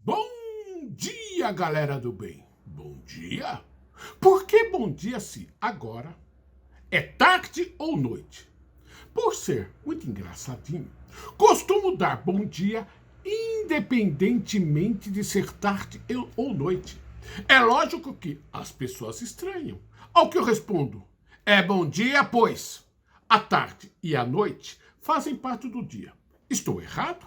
Bom dia, galera do bem. Bom dia. Por que bom dia se agora é tarde ou noite? Por ser muito engraçadinho, costumo dar bom dia independentemente de ser tarde ou noite. É lógico que as pessoas estranham. Ao que eu respondo, é bom dia, pois a tarde e a noite fazem parte do dia. Estou errado?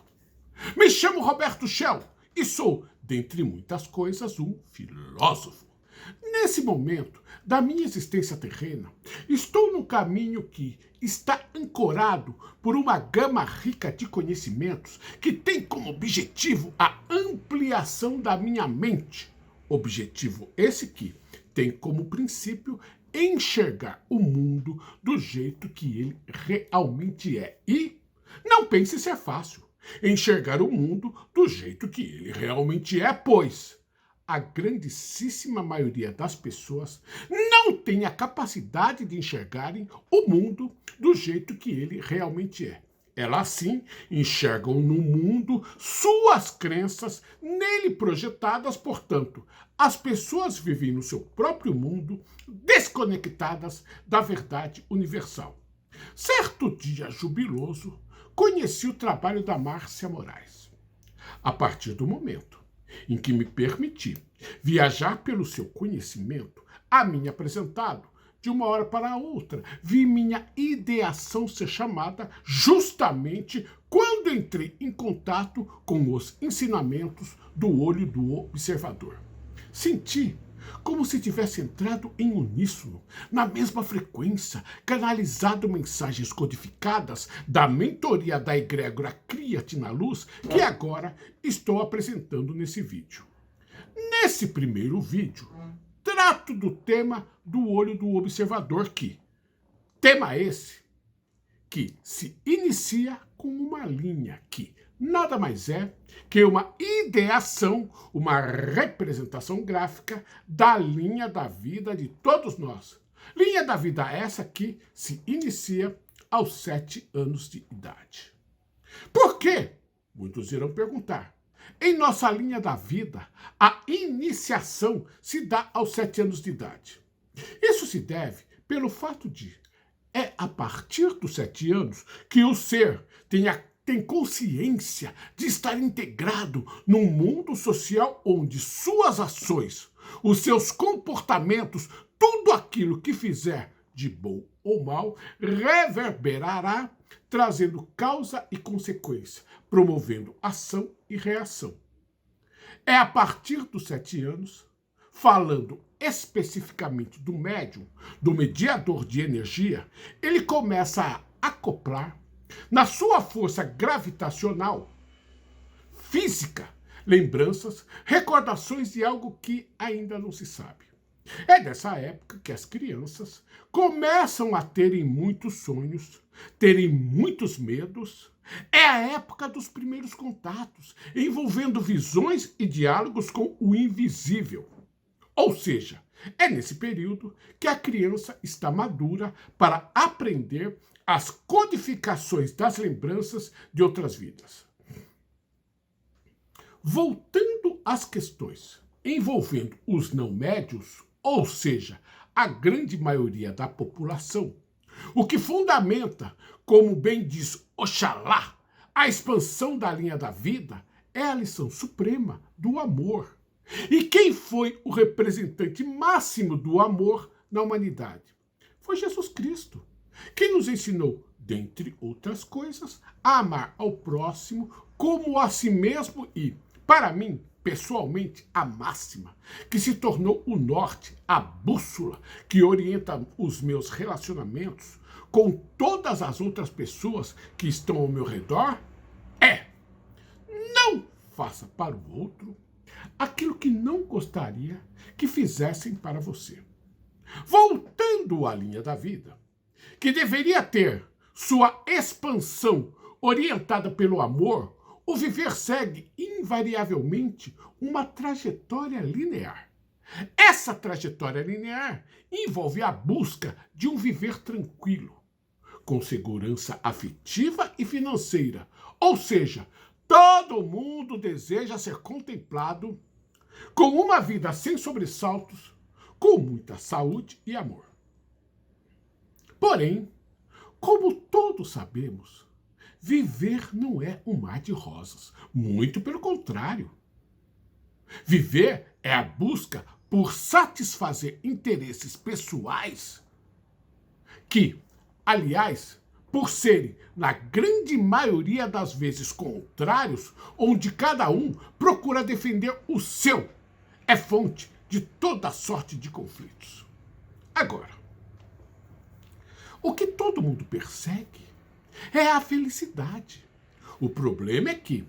Me chamo Roberto Shell e sou, dentre muitas coisas, um filósofo. Nesse momento da minha existência terrena, estou num caminho que está ancorado por uma gama rica de conhecimentos que tem como objetivo a ampliação da minha mente. Objetivo esse que tem como princípio enxergar o mundo do jeito que ele realmente é. E não pense ser fácil enxergar o mundo do jeito que ele realmente é, pois a grandíssima maioria das pessoas não tem a capacidade de enxergarem o mundo do jeito que ele realmente é. Elas sim enxergam no mundo suas crenças nele projetadas, portanto, as pessoas vivem no seu próprio mundo, desconectadas da verdade universal. Certo dia jubiloso, conheci o trabalho da Márcia Moraes. A partir do momento em que me permiti viajar pelo seu conhecimento, a mim apresentado, de uma hora para a outra, vi minha ideação ser chamada justamente quando entrei em contato com os ensinamentos do olho do observador. Senti como se tivesse entrado em uníssono, na mesma frequência, canalizado mensagens codificadas da mentoria da egrégora Cria-te na Luz, que agora estou apresentando nesse vídeo. Nesse primeiro vídeo, trato do tema do olho do observador, tema esse que se inicia com uma linha que nada mais é que uma ideação, uma representação gráfica da linha da vida de todos nós. Linha da vida essa que se inicia aos 7 anos de idade. Por quê? Muitos irão perguntar. Em nossa linha da vida, a iniciação se dá aos 7 anos de idade. Isso se deve pelo fato de a partir dos 7 anos que o ser tem consciência de estar integrado num mundo social onde suas ações, os seus comportamentos, tudo aquilo que fizer de bom ou mal, reverberará, trazendo causa e consequência, promovendo ação e reação. É a partir dos 7 anos, falando especificamente do médium, do mediador de energia, ele começa a acoplar na sua força gravitacional, física, lembranças, recordações de algo que ainda não se sabe. É dessa época que as crianças começam a terem muitos sonhos, terem muitos medos. É a época dos primeiros contatos, envolvendo visões e diálogos com o invisível. Ou seja, é nesse período que a criança está madura para aprender as codificações das lembranças de outras vidas. Voltando às questões envolvendo os não médios, ou seja, a grande maioria da população, o que fundamenta, como bem diz Oxalá, a expansão da linha da vida é a lição suprema do amor. E quem foi o representante máximo do amor na humanidade? Foi Jesus Cristo, que nos ensinou, dentre outras coisas, a amar ao próximo como a si mesmo e, para mim, pessoalmente, a máxima, que se tornou o norte, a bússola que orienta os meus relacionamentos com todas as outras pessoas que estão ao meu redor, não faça para o outro aquilo que não gostaria que fizessem para você. Voltando à linha da vida, que deveria ter sua expansão orientada pelo amor, o viver segue invariavelmente uma trajetória linear. Essa trajetória linear envolve a busca de um viver tranquilo, com segurança afetiva e financeira, ou seja, Todo mundo deseja ser contemplado com uma vida sem sobressaltos, com muita saúde e amor. Porém, como todos sabemos, viver não é um mar de rosas. Muito pelo contrário. Viver é a busca por satisfazer interesses pessoais que, aliás, por serem, na grande maioria das vezes, contrários, onde cada um procura defender o seu, é fonte de toda sorte de conflitos. Agora, o que todo mundo persegue é a felicidade. O problema é que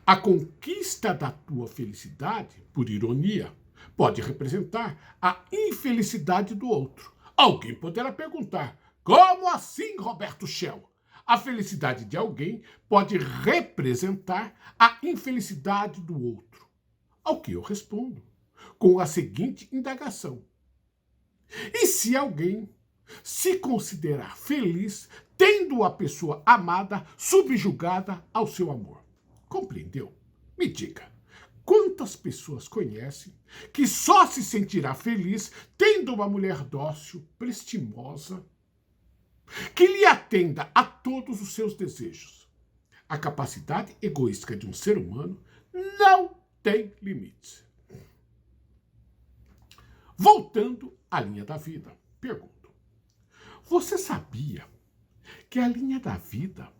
a conquista da tua felicidade, por ironia, pode representar a infelicidade do outro. Alguém poderá perguntar: como assim, Roberto Shell? A felicidade de alguém pode representar a infelicidade do outro. Ao que eu respondo com a seguinte indagação: e se alguém se considerar feliz tendo a pessoa amada subjugada ao seu amor? Compreendeu? Me diga, quantas pessoas conhecem que só se sentirá feliz tendo uma mulher dócil, prestimosa, que lhe atenda a todos os seus desejos? A capacidade egoísta de um ser humano não tem limites. Voltando à linha da vida, pergunto: você sabia que a linha da vida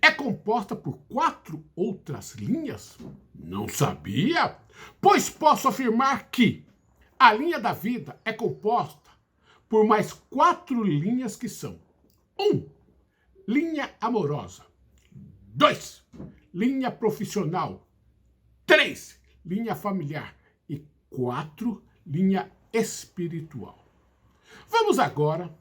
é composta por 4 outras linhas? Não sabia? Pois posso afirmar que a linha da vida é composta por mais 4 linhas que são: 1. Linha amorosa. 2. Linha profissional. 3. Linha familiar. E 4. Linha espiritual. Vamos agora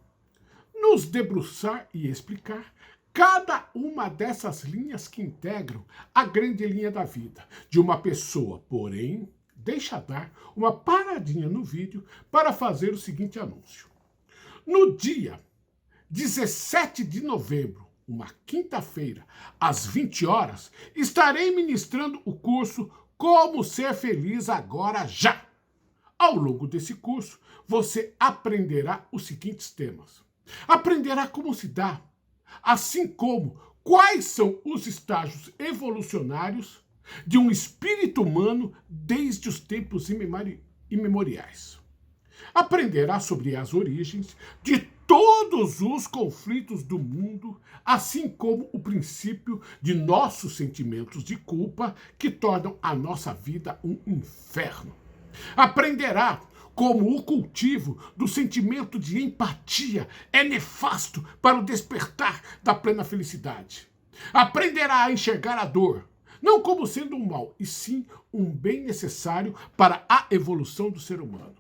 nos debruçar e explicar cada uma dessas linhas que integram a grande linha da vida de uma pessoa. Porém, deixa dar uma paradinha no vídeo para fazer o seguinte anúncio. No dia 17 de novembro, uma quinta-feira, às 20 horas, estarei ministrando o curso Como Ser Feliz Agora Já. Ao longo desse curso, você aprenderá os seguintes temas. Aprenderá como se dá, assim como quais são os estágios evolucionários de um espírito humano desde os tempos imemoriais. Aprenderá sobre as origens de todos os conflitos do mundo, assim como o princípio de nossos sentimentos de culpa que tornam a nossa vida um inferno. Aprenderá como o cultivo do sentimento de empatia é nefasto para o despertar da plena felicidade. Aprenderá a enxergar a dor, não como sendo um mal, e sim um bem necessário para a evolução do ser humano.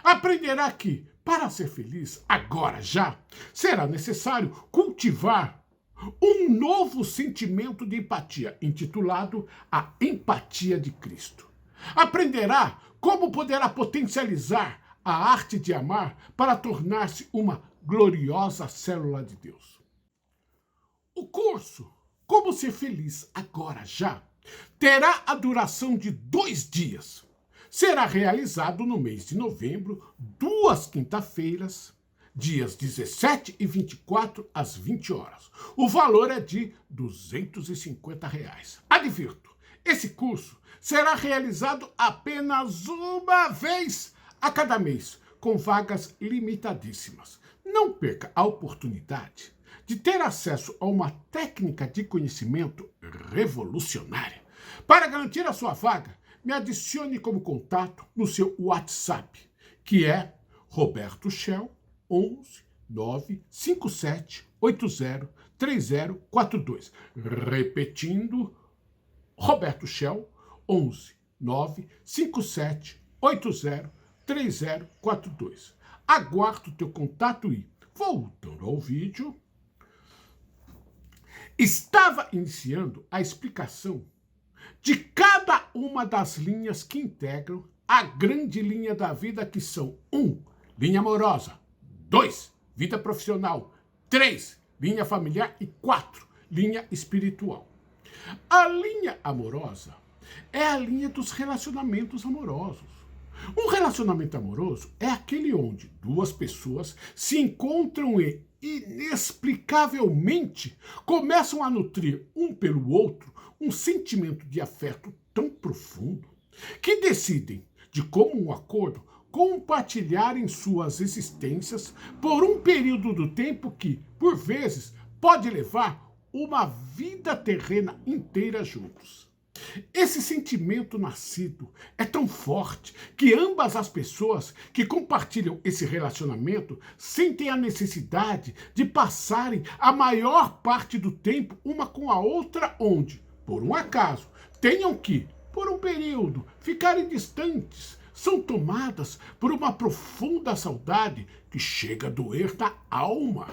Aprenderá que, para ser feliz agora já, será necessário cultivar um novo sentimento de empatia, intitulado a empatia de Cristo. Aprenderá como poderá potencializar a arte de amar para tornar-se uma gloriosa célula de Deus. O curso Como Ser Feliz Agora Já terá a duração de 2 dias. Será realizado no mês de novembro, 2 quinta-feiras, dias 17 e 24 às 20 horas. O valor é de R$ 250. Advirto, esse curso será realizado apenas uma vez a cada mês, com vagas limitadíssimas. Não perca a oportunidade de ter acesso a uma técnica de conhecimento revolucionária. Para garantir a sua vaga, me adicione como contato no seu WhatsApp, que é Roberto Shell 11 957 80 3042. Repetindo, Roberto Shell 11 957 80 3042. Aguardo o teu contato e, voltando ao vídeo, estava iniciando a explicação de cada uma das linhas que integram a grande linha da vida, que são 1. Linha amorosa. 2. Vida profissional. 3. Linha familiar. E 4. Linha espiritual. A linha amorosa é a linha dos relacionamentos amorosos. Um relacionamento amoroso é aquele onde duas pessoas se encontram e, inexplicavelmente, começam a nutrir um pelo outro um sentimento de afeto tão profundo que decidem, de comum acordo, compartilharem suas existências por um período do tempo que, por vezes, pode levar uma vida terrena inteira juntos. Esse sentimento nascido é tão forte que ambas as pessoas que compartilham esse relacionamento sentem a necessidade de passarem a maior parte do tempo uma com a outra, onde, por um acaso, tenham que, por um período, ficarem distantes, são tomadas por uma profunda saudade que chega a doer na alma.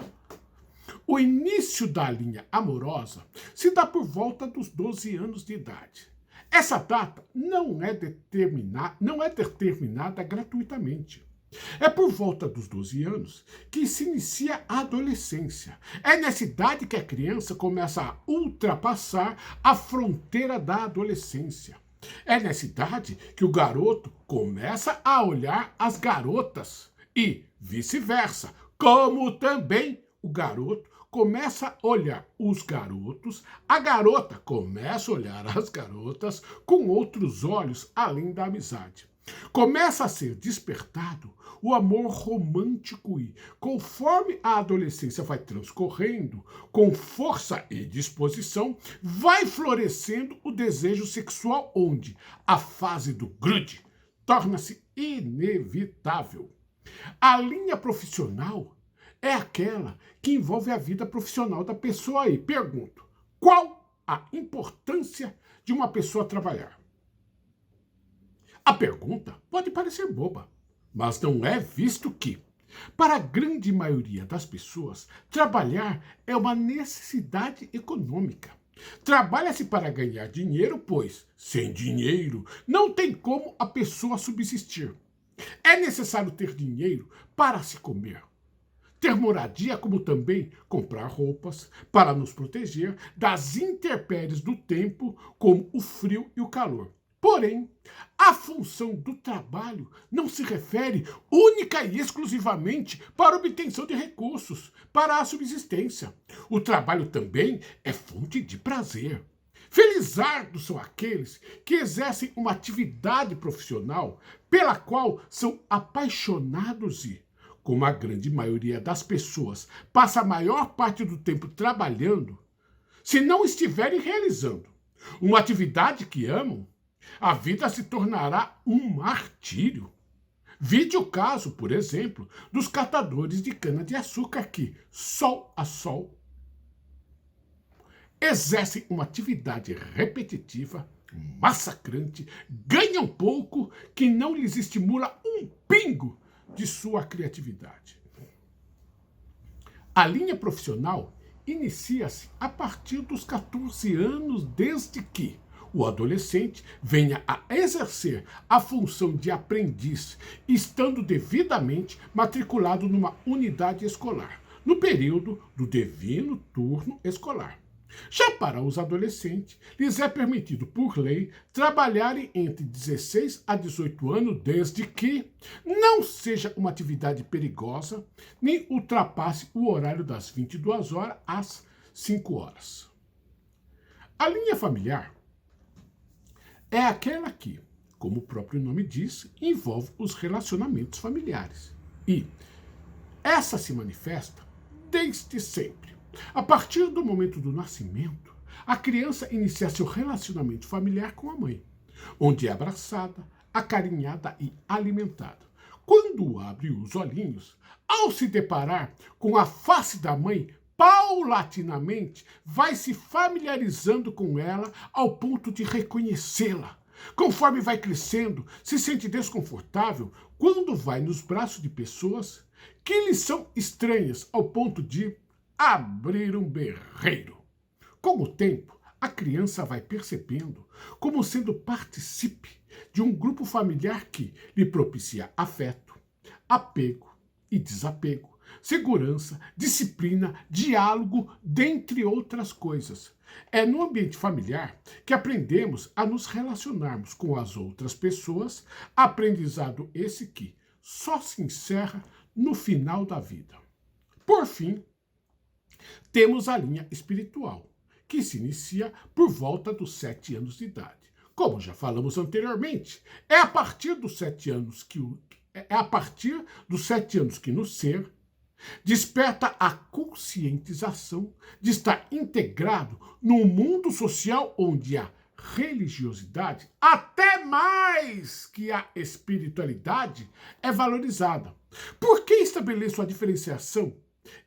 O início da linha amorosa se dá por volta dos 12 anos de idade. Essa data não é determinada gratuitamente. É por volta dos 12 anos que se inicia a adolescência. É nessa idade que a criança começa a ultrapassar a fronteira da adolescência. É nessa idade que o garoto começa a olhar as garotas e vice-versa, como também o garoto começa a olhar os garotos, a garota começa a olhar as garotas com outros olhos além da amizade. Começa a ser despertado o amor romântico e, conforme a adolescência vai transcorrendo, com força e disposição, vai florescendo o desejo sexual, onde a fase do grude torna-se inevitável. A linha profissional é aquela que envolve a vida profissional da pessoa aí. Pergunto, qual a importância de uma pessoa trabalhar? A pergunta pode parecer boba, mas não é, visto que, para a grande maioria das pessoas, trabalhar é uma necessidade econômica. Trabalha-se para ganhar dinheiro, pois, sem dinheiro, não tem como a pessoa subsistir. É necessário ter dinheiro para se comer, ter moradia, como também comprar roupas para nos proteger das intempéries do tempo, como o frio e o calor. Porém, a função do trabalho não se refere única e exclusivamente para a obtenção de recursos, para a subsistência. O trabalho também é fonte de prazer. Felizardos são aqueles que exercem uma atividade profissional pela qual são apaixonados e, como a grande maioria das pessoas passa a maior parte do tempo trabalhando, se não estiverem realizando uma atividade que amam, a vida se tornará um martírio. Vide o caso, por exemplo, dos catadores de cana-de-açúcar que, sol a sol, exercem uma atividade repetitiva, massacrante, ganham pouco, que não lhes estimula um pingo de sua criatividade. A linha profissional inicia-se a partir dos 14 anos, desde que o adolescente venha a exercer a função de aprendiz, estando devidamente matriculado numa unidade escolar, no período do devido turno escolar. Já para os adolescentes, lhes é permitido, por lei, trabalharem entre 16 a 18 anos, desde que não seja uma atividade perigosa, nem ultrapasse o horário das 22 horas às 5 horas. A linha familiar é aquela que, como o próprio nome diz, envolve os relacionamentos familiares. E essa se manifesta desde sempre. A partir do momento do nascimento, a criança inicia seu relacionamento familiar com a mãe, onde é abraçada, acarinhada e alimentada. Quando abre os olhinhos, ao se deparar com a face da mãe, paulatinamente vai se familiarizando com ela ao ponto de reconhecê-la. Conforme vai crescendo, se sente desconfortável quando vai nos braços de pessoas que lhe são estranhas, ao ponto de abrir um berreiro. Com o tempo, a criança vai percebendo como sendo participe de um grupo familiar que lhe propicia afeto, apego e desapego, segurança, disciplina, diálogo, dentre outras coisas. É no ambiente familiar que aprendemos a nos relacionarmos com as outras pessoas, aprendizado esse que só se encerra no final da vida. Por fim, temos a linha espiritual, que se inicia por volta dos 7 anos de idade. Como já falamos anteriormente, é a partir dos 7 anos que no ser desperta a conscientização de estar integrado num mundo social onde a religiosidade, até mais que a espiritualidade, é valorizada. Por que estabeleço a diferenciação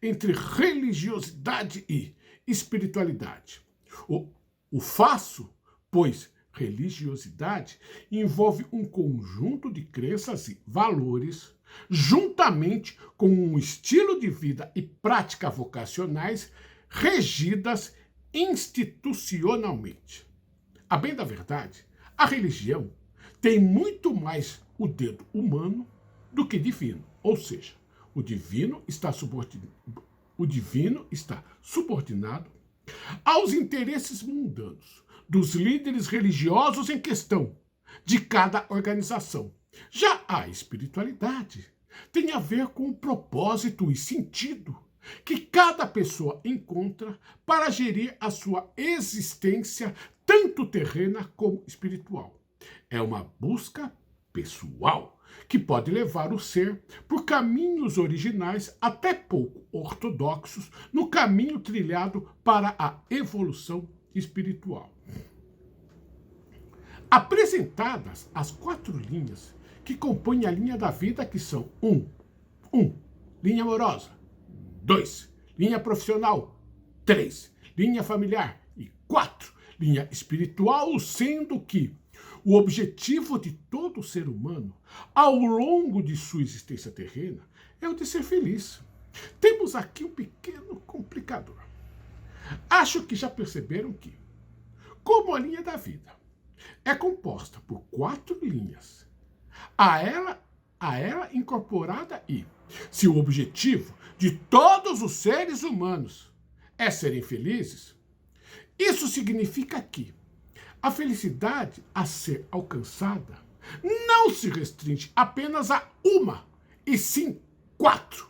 entre religiosidade e espiritualidade? O faço, pois religiosidade envolve um conjunto de crenças e valores, juntamente com um estilo de vida e práticas vocacionais regidas institucionalmente. A bem da verdade, a religião tem muito mais o dedo humano do que divino, ou seja, o divino está subordinado aos interesses mundanos dos líderes religiosos em questão de cada organização. Já a espiritualidade tem a ver com o propósito e sentido que cada pessoa encontra para gerir a sua existência, tanto terrena como espiritual. É uma busca pessoal que pode levar o ser por caminhos originais até pouco ortodoxos no caminho trilhado para a evolução espiritual. Apresentadas as 4 linhas que compõem a linha da vida, que são 1. Linha amorosa. 2. Linha profissional. 3. Linha familiar. E 4. Linha espiritual, sendo que o objetivo de todo ser humano, ao longo de sua existência terrena, é o de ser feliz. Temos aqui um pequeno complicador. Acho que já perceberam que, como a linha da vida é composta por 4 linhas, a ela incorporada e, se o objetivo de todos os seres humanos é serem felizes, isso significa que a felicidade a ser alcançada não se restringe apenas a uma, e sim 4.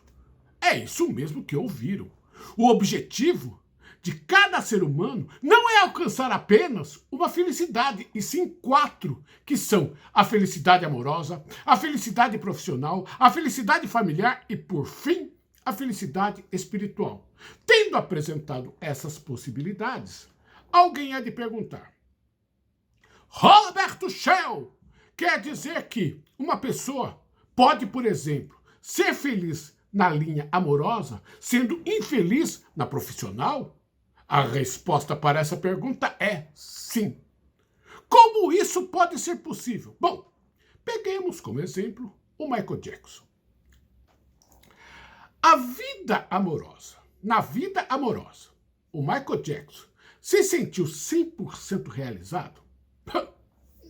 É isso mesmo que ouviram. O objetivo de cada ser humano não é alcançar apenas uma felicidade, e sim 4, que são a felicidade amorosa, a felicidade profissional, a felicidade familiar e, por fim, a felicidade espiritual. Tendo apresentado essas possibilidades, alguém há de perguntar: Roberto Shell, quer dizer que uma pessoa pode, por exemplo, ser feliz na linha amorosa, sendo infeliz na profissional? A resposta para essa pergunta é sim. Como isso pode ser possível? Bom, peguemos como exemplo o Michael Jackson. Na vida amorosa, o Michael Jackson se sentiu 100% realizado?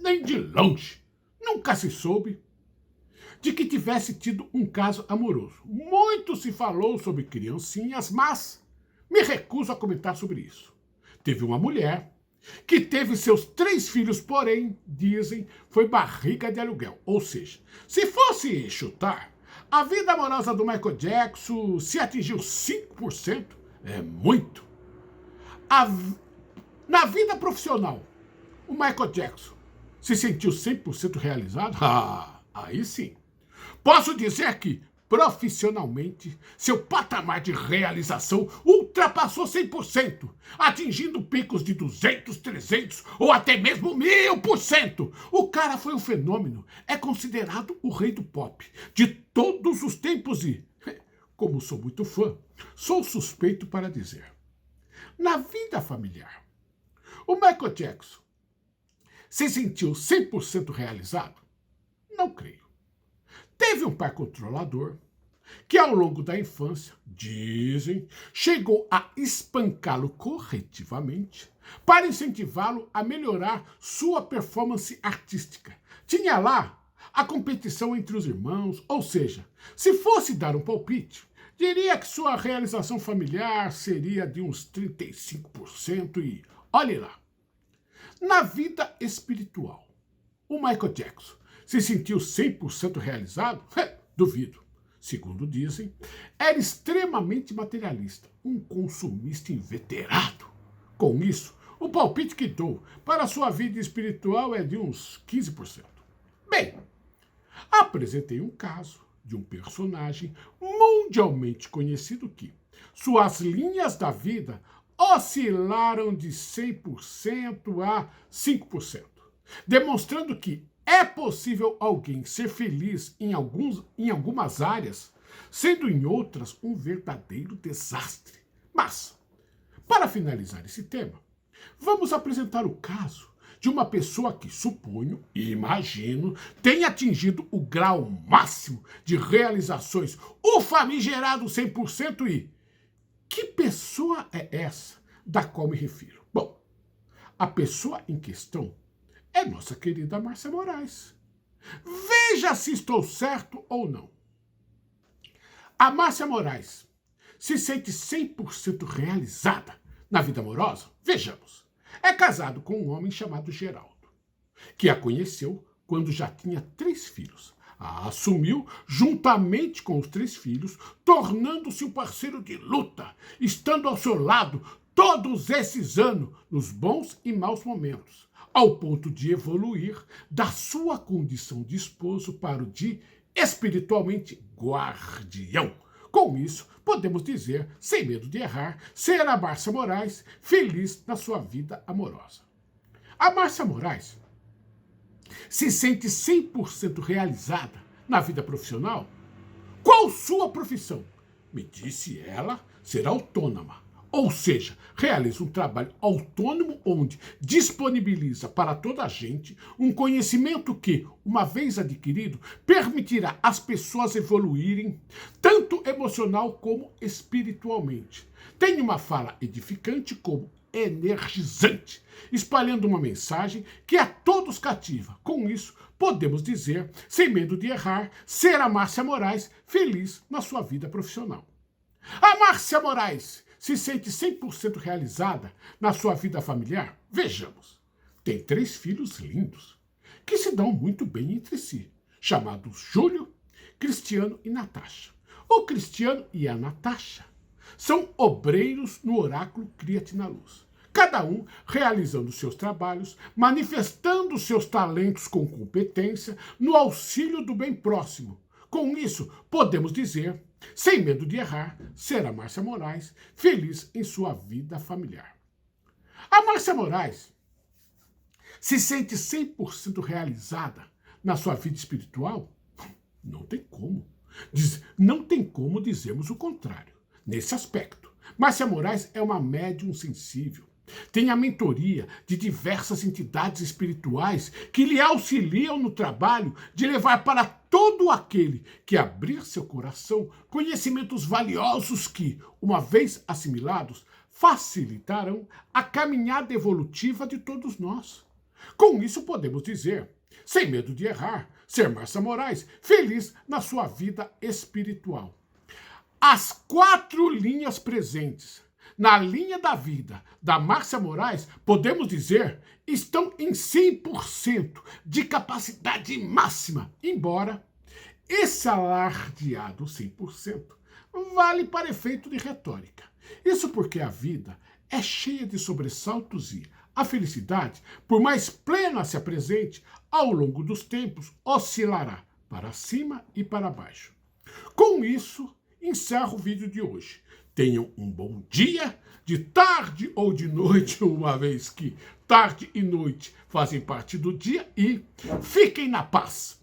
Nem de longe. Nunca se soube de que tivesse tido um caso amoroso. Muito se falou sobre criancinhas, mas me recuso a comentar sobre isso. Teve uma mulher que teve seus 3 filhos, porém, dizem, foi barriga de aluguel. Ou seja, se fosse chutar, a vida amorosa do Michael Jackson se atingiu 5%, é muito. Na vida profissional, o Michael Jackson se sentiu 100% realizado? Aí sim. Posso dizer que, profissionalmente, seu patamar de realização ultrapassou 100%, atingindo picos de 200, 300 ou até mesmo 1000%. O cara foi um fenômeno, é considerado o rei do pop de todos os tempos e, como sou muito fã, sou suspeito para dizer. Na vida familiar, o Michael Jackson se sentiu 100% realizado? Não creio. Teve um pai controlador que, ao longo da infância, dizem, chegou a espancá-lo corretivamente para incentivá-lo a melhorar sua performance artística. Tinha lá a competição entre os irmãos, ou seja, se fosse dar um palpite, Diria que sua realização familiar seria de uns 35% e olhe lá. Na vida espiritual, o Michael Jackson se sentiu 100% realizado? Duvido. Segundo dizem, era extremamente materialista, um consumista inveterado. Com isso, o palpite que dou para sua vida espiritual é de uns 15%. Bem, apresentei um caso de um personagem mundialmente conhecido que suas linhas da vida oscilaram de 100% a 5%, demonstrando que é possível alguém ser feliz em algumas áreas, sendo em outras um verdadeiro desastre. Mas, para finalizar esse tema, vamos apresentar o caso de uma pessoa que, suponho e imagino, tenha atingido o grau máximo de realizações, o famigerado 100%. E que pessoa é essa da qual me refiro? Bom, a pessoa em questão é nossa querida Márcia Moraes. Veja se estou certo ou não. A Márcia Moraes se sente 100% realizada na vida amorosa? Vejamos. É casado com um homem chamado Geraldo, que a conheceu quando já tinha 3 filhos. A assumiu juntamente com os 3 filhos, tornando-se um parceiro de luta, estando ao seu lado todos esses anos, nos bons e maus momentos, ao ponto de evoluir da sua condição de esposo para o de espiritualmente guardião. Com isso, podemos dizer, sem medo de errar, ser a Márcia Moraes feliz na sua vida amorosa. A Márcia Moraes se sente 100% realizada na vida profissional? Qual sua profissão? Me disse ela ser autônoma. Ou seja, realiza um trabalho autônomo onde disponibiliza para toda a gente um conhecimento que, uma vez adquirido, permitirá às pessoas evoluírem, tanto emocional como espiritualmente. Tem uma fala edificante como energizante, espalhando uma mensagem que a todos cativa. Com isso, podemos dizer, sem medo de errar, ser a Márcia Moraes feliz na sua vida profissional. A Márcia Moraes se sente 100% realizada na sua vida familiar? Vejamos. Tem 3 filhos lindos, que se dão muito bem entre si, chamados Júlio, Cristiano e Natasha. O Cristiano e a Natasha são obreiros no oráculo Cria-te na Luz, cada um realizando seus trabalhos, manifestando seus talentos com competência no auxílio do bem próximo. Com isso, podemos dizer, sem medo de errar, ser a Márcia Moraes feliz em sua vida familiar. A Márcia Moraes se sente 100% realizada na sua vida espiritual? Não tem como. Não tem como dizermos o contrário. Nesse aspecto, Márcia Moraes é uma médium sensível. Tem a mentoria de diversas entidades espirituais que lhe auxiliam no trabalho de levar para todo aquele que abrir seu coração conhecimentos valiosos que, uma vez assimilados, facilitarão a caminhada evolutiva de todos nós. Com isso podemos dizer, sem medo de errar, ser Márcia Moraes feliz na sua vida espiritual. As 4 linhas presentes na linha da vida da Márcia Moraes, podemos dizer, estão em 100% de capacidade máxima, embora esse alardeado 100% vale para efeito de retórica. Isso porque a vida é cheia de sobressaltos e a felicidade, por mais plena se apresente, ao longo dos tempos oscilará para cima e para baixo. Com isso, encerro o vídeo de hoje. Tenham um bom dia, de tarde ou de noite, uma vez que tarde e noite fazem parte do dia, e fiquem na paz.